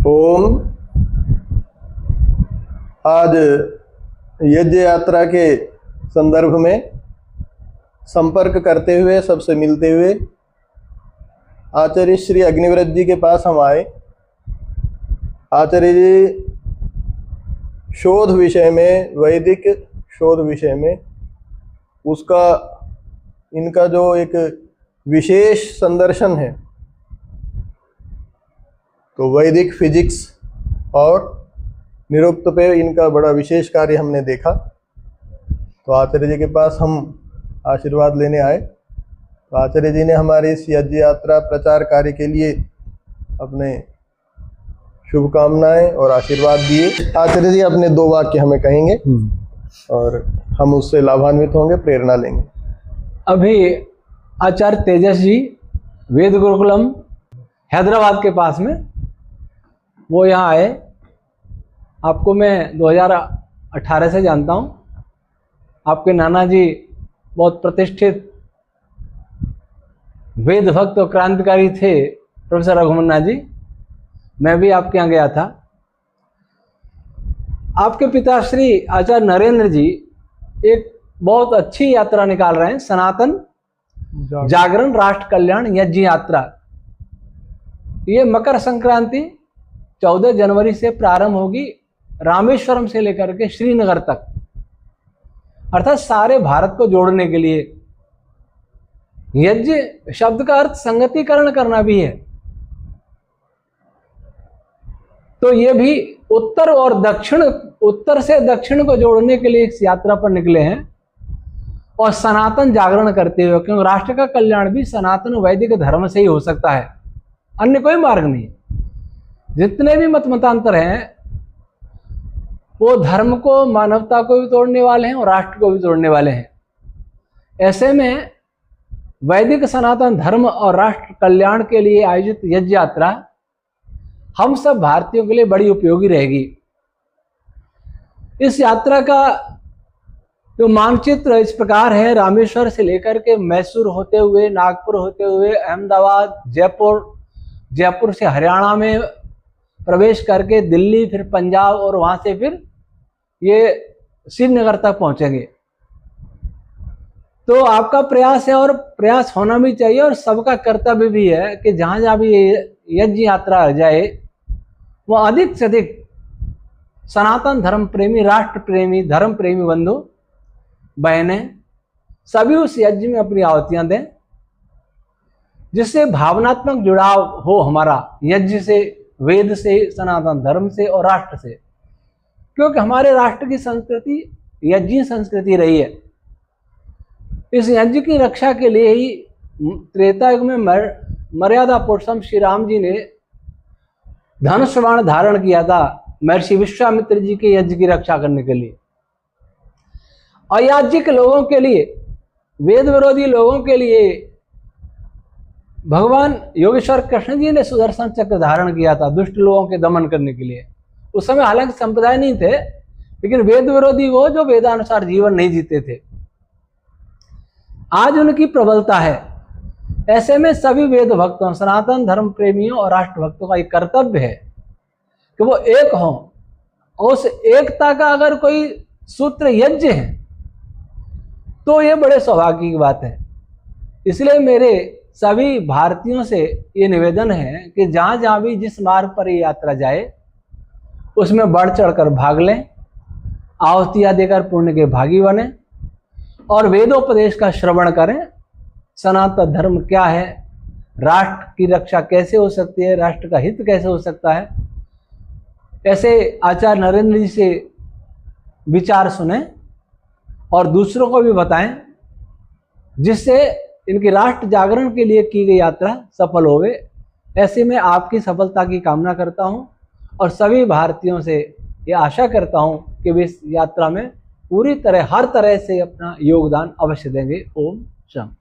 ओम। आज यज्ञ यात्रा के संदर्भ में संपर्क करते हुए, सबसे मिलते हुए आचार्य श्री अग्निव्रत जी के पास हम आए। आचार्य जी शोध विषय में, वैदिक शोध विषय में उसका इनका जो एक विशेष संदर्शन है, तो वैदिक फिजिक्स और निरुक्त पे इनका बड़ा विशेष कार्य हमने देखा। तो आचार्य जी के पास हम आशीर्वाद लेने आए। तो आचार्य जी ने हमारे इस यज्ञ यात्रा प्रचार कार्य के लिए अपने शुभकामनाएं और आशीर्वाद दिए। आचार्य जी अपने 2 वाक्य हमें कहेंगे और हम उससे लाभान्वित होंगे, प्रेरणा लेंगे। अभी आचार्य तेजस जी वेद गुरुकुलम हैदराबाद के पास में वो यहाँ आए। आपको मैं 2018 से जानता हूँ। आपके नाना जी बहुत प्रतिष्ठित वेद भक्त और क्रांतिकारी थे, प्रोफेसर रघुमन्ना जी। मैं भी आपके यहाँ गया था। आपके पिताश्री आचार्य नरेंद्र जी एक बहुत अच्छी यात्रा निकाल रहे हैं, सनातन जागरण राष्ट्र कल्याण यज्ञ यात्रा। ये मकर संक्रांति 14 जनवरी से प्रारंभ होगी, रामेश्वरम से लेकर के श्रीनगर तक, अर्थात सारे भारत को जोड़ने के लिए। यज्ञ शब्द का अर्थ संगतिकरण करना भी है। तो ये भी उत्तर और दक्षिण, उत्तर से दक्षिण को जोड़ने के लिए इस यात्रा पर निकले हैं और सनातन जागरण करते हुए, क्योंकि राष्ट्र का कल्याण भी सनातन वैदिक धर्म से ही हो सकता है, अन्य कोई मार्ग नहीं। जितने भी मतांतर हैं वो धर्म को, मानवता को भी तोड़ने वाले हैं और राष्ट्र को भी तोड़ने वाले हैं। ऐसे में वैदिक सनातन धर्म और राष्ट्र कल्याण के लिए आयोजित यज्ञ यात्रा हम सब भारतीयों के लिए बड़ी उपयोगी रहेगी। इस यात्रा का जो मानचित्र इस प्रकार है, रामेश्वर से लेकर के मैसूर होते हुए, नागपुर होते हुए, अहमदाबाद, जयपुर से हरियाणा में प्रवेश करके दिल्ली, फिर पंजाब और वहां से फिर ये श्रीनगर तक पहुंचेंगे। तो आपका प्रयास है और प्रयास होना भी चाहिए और सबका कर्तव्य भी है कि जहां जहां भी यज्ञ यात्रा जाए वो अधिक से अधिक सनातन धर्म प्रेमी, राष्ट्र प्रेमी, धर्म प्रेमी बंधु बहनें सभी उस यज्ञ में अपनी आहुतियां दें, जिससे भावनात्मक जुड़ाव हो हमारा यज्ञ से, वेद से, सनातन धर्म से और राष्ट्र से। क्योंकि हमारे राष्ट्र की संस्कृति यज्ञ संस्कृति रही है। इस यज्ञ की रक्षा के लिए ही त्रेता युग में मर्यादा पुरुषोत्तम श्री राम जी ने धनुष बाण धारण किया था महर्षि विश्वामित्र जी के यज्ञ की रक्षा करने के लिए। अयाज्ञिक लोगों के लिए, वेद विरोधी लोगों के लिए भगवान योगेश्वर कृष्ण जी ने सुदर्शन चक्र धारण किया था दुष्ट लोगों के दमन करने के लिए। उस समय हालांकि संप्रदाय नहीं थे, लेकिन वेद विरोधी वो जो वेदानुसार जीवन नहीं जीते थे, आज उनकी प्रबलता है। ऐसे में सभी वेद भक्तों, सनातन धर्म प्रेमियों और राष्ट्र भक्तों का एक कर्तव्य है कि वो एक हों। उस एकता का अगर कोई सूत्र यज्ञ है तो ये बड़े सौभाग्य की बात है। इसलिए मेरे सभी भारतीयों से ये निवेदन है कि जहां जहां भी जिस मार्ग पर ये यात्रा जाए उसमें बढ़ चढ़कर भाग लें, आहुतियां देकर पुण्य के भागी बने और वेदोपदेश का श्रवण करें। सनातन धर्म क्या है, राष्ट्र की रक्षा कैसे हो सकती है, राष्ट्र का हित कैसे हो सकता है, ऐसे आचार्य नरेंद्र जी से विचार सुने और दूसरों को भी बताएं, जिससे इनकी राष्ट्र जागरण के लिए की गई यात्रा सफल होवे। ऐसे में आपकी सफलता की कामना करता हूं और सभी भारतीयों से ये आशा करता हूं कि वे इस यात्रा में पूरी तरह, हर तरह से अपना योगदान अवश्य देंगे। ओम शांति।